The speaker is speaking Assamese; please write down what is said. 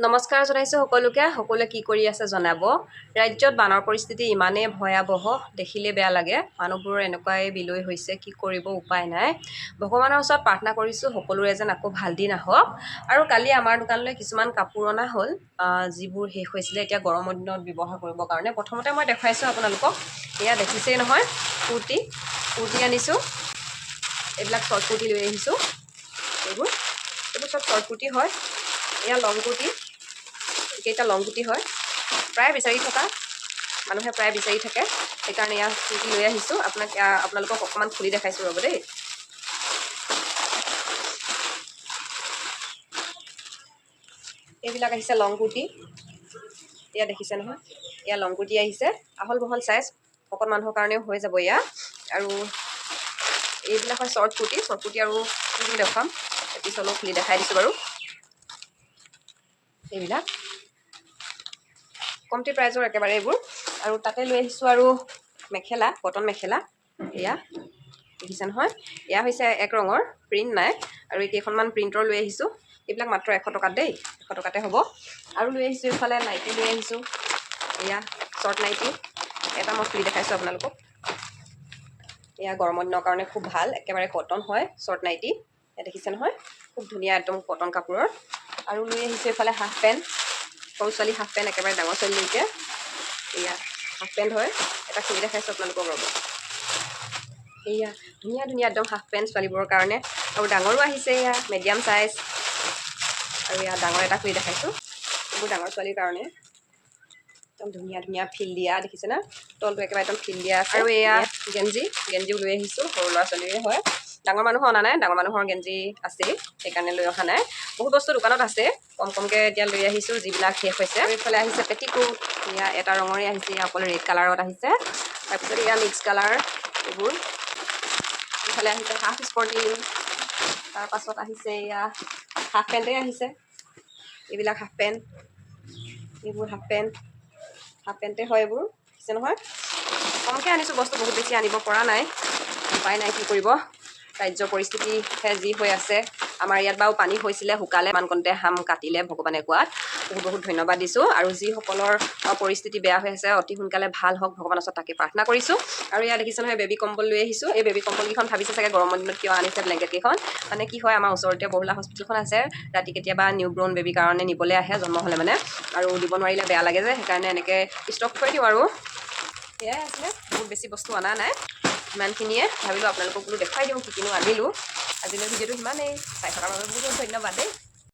নমস্কাৰ জনাইছোঁ সকলোৱে কি কৰি আছে জনাব। ৰাজ্যত বানৰ পৰিস্থিতি ইমানেই ভয়াৱহ, দেখিলে বেয়া লাগে। মানুহবোৰৰ এনেকুৱাই বিলৈ হৈছে, কি কৰিব উপায় নাই। ভগৱানৰ ওচৰত প্ৰাৰ্থনা কৰিছোঁ সকলোৰে যেন আকৌ ভাল দিন আহক। আৰু কালি আমাৰ দোকানলৈ কিছুমান কাপোৰ অনা হ'ল, যিবোৰ শেষ হৈছিলে এতিয়া গৰমৰ দিনত ব্যৱহাৰ কৰিবৰ কাৰণে। প্ৰথমতে মই দেখুৱাইছোঁ আপোনালোকক, এয়া দেখিছেই নহয়, কুৰ্তি আনিছোঁ। এইবিলাক শ্বৰ্ট কুৰ্তি লৈ আহিছোঁ। এইবোৰ চব শ্বৰ্ট কুৰ্তি হয়। এয়া লং কুৰ্তি, এইকেইটা লং কুৰ্তি হয়। প্ৰায় বিচাৰি থকা মানুহে প্ৰায় বিচাৰি থাকে, সেইকাৰণে এয়া কুৰ্তি লৈ আহিছোঁ। আপোনালোকক অকণমান খুলি দেখাইছোঁ ৰ'ব দেই। এইবিলাক আহিছে লং কুৰ্তি, এয়া দেখিছে নহয়, এয়া লং কুৰ্তি আহিছে। আহল বহল চাইজ, শকত মানুহৰ কাৰণেও হৈ যাব এয়া। আৰু এইবিলাক হয় শ্বৰ্ট কুৰ্তি আৰু কি দেখুৱাম, পিছলৈও খুলি দেখাই দিছোঁ বাৰু। এইবিলাক কমটি প্ৰাইজৰ একেবাৰে এইবোৰ। আৰু তাতে লৈ আহিছোঁ আৰু মেখেলা, কটন মেখেলা। এয়া দেখিছে নহয়, এয়া হৈছে এক ৰঙৰ, প্ৰিণ্ট নাই। আৰু কেইখনমান প্ৰিণ্টৰ লৈ আহিছোঁ। এইবিলাক মাত্ৰ 100 টকাত দেই, 100 টকাতে হ'ব। আৰু লৈ আহিছোঁ এইফালে নাইটি লৈ আহিছোঁ। এয়া শ্বৰ্ট নাইটি, এটা মই খুলি দেখাইছোঁ আপোনালোকক। এয়া গৰমৰ দিনৰ কাৰণে খুব ভাল, একেবাৰে কটন হয় শ্বৰ্ট নাইটি। এয়া দেখিছে নহয়, খুব ধুনীয়া একদম কটন কাপোৰৰ। আৰু লৈ আহিছোঁ এইফালে হাফ পেণ্ট, সৰু ছোৱালী হাফ পেণ্ট, একেবাৰে ডাঙৰ ছোৱালীলৈকে। এয়া হাফ পেণ্ট হয়, এটা খুলি দেখাইছোঁ আপোনালোকক ৰ'ব। এয়া ধুনীয়া একদম হাফ পেণ্ট ছোৱালীবোৰৰ কাৰণে। আৰু ডাঙৰো আহিছে, এয়া মিডিয়াম চাইজ। আৰু এয়া ডাঙৰ এটা খুলি দেখাইছোঁ, এইবোৰ ডাঙৰ ছোৱালীৰ কাৰণে। একদম ধুনীয়া ফিল দিয়া, দেখিছে না, তলটো একেবাৰে একদম ফিল দিয়া আছে। আৰু এয়া গেঞ্জিও লৈ আহিছোঁ, সৰু ল'ৰা ছোৱালীৰে হয়। ডাঙৰ মানুহৰ অনা নাই, ডাঙৰ মানুহৰ গেঞ্জি আছেই, সেইকাৰণে লৈ অহা নাই। বহুত বস্তু দোকানত আছে, কমকৈ এতিয়া লৈ আহিছোঁ যিবিলাক শেষ হৈছে। আৰু এইফালে আহিছে পেটিকোট, এয়া এটা ৰঙৰে আহিছে, এয়া অকল ৰেড কালাৰত আহিছে। তাৰপিছত এয়া মিক্স কালাৰ এইবোৰ। এইফালে আহিছে হাফ স্পৰ্টিং, তাৰপাছত আহিছে এয়া হাফ পেণ্টেই আহিছে। এইবিলাক হাফ পেণ্ট, এইবোৰ হাফ পেণ্টে হয় এইবোৰ, দেখিছে নহয়। কমকৈ আনিছোঁ বস্তু, বহুত বেছি আনিব পৰা নাই, উপায় নাই, কি কৰিব। ৰাজ্যৰ পৰিস্থিতিহে যি হৈ আছে। আমাৰ ইয়াত বাৰু পানী হৈছিলে, শুকালে, ইমানকণতে হাম কাটিলে ভগৱানে কোৱাত। বহুত ধন্যবাদ দিছোঁ। আৰু যিসকলৰ পৰিস্থিতি বেয়া হৈ আছে, অতি সোনকালে ভাল হওক, ভগৱানৰ ওচৰত তাকে প্ৰাৰ্থনা কৰিছোঁ। আৰু ইয়াত দেখিছে নহয়, বেবী কম্বল লৈ আহিছোঁ। এই বেবী কম্বলকেইখন ভাবিছে চাগে গৰমৰ দিনত কিয় আনিছে ব্লেংকেটকেইখন। মানে কি হয়, আমাৰ ওচৰতে বৰলা হস্পিটেলখন আছে, ৰাতি কেতিয়াবা নিউ বৰ্ণ বেবীৰ কাৰণে নিবলৈ আহে, জন্ম হ'লে মানে। আৰু দিব নোৱাৰিলে বেয়া লাগে যে, সেইকাৰণে এনেকৈ ষ্টক থৈ দিওঁ আৰু। সেয়াই আছিলে, বহুত বেছি বস্তু অনা নাই, ইমানখিনিয়ে ভাবিলোঁ আপোনালোকক বোলো দেখুৱাই দিওঁ কি কিনো আনিলোঁ। আজিলৈ ভিডিঅ'টো সিমানেই, চাই থকাৰ বাবে বহুত ধন্যবাদ দেই।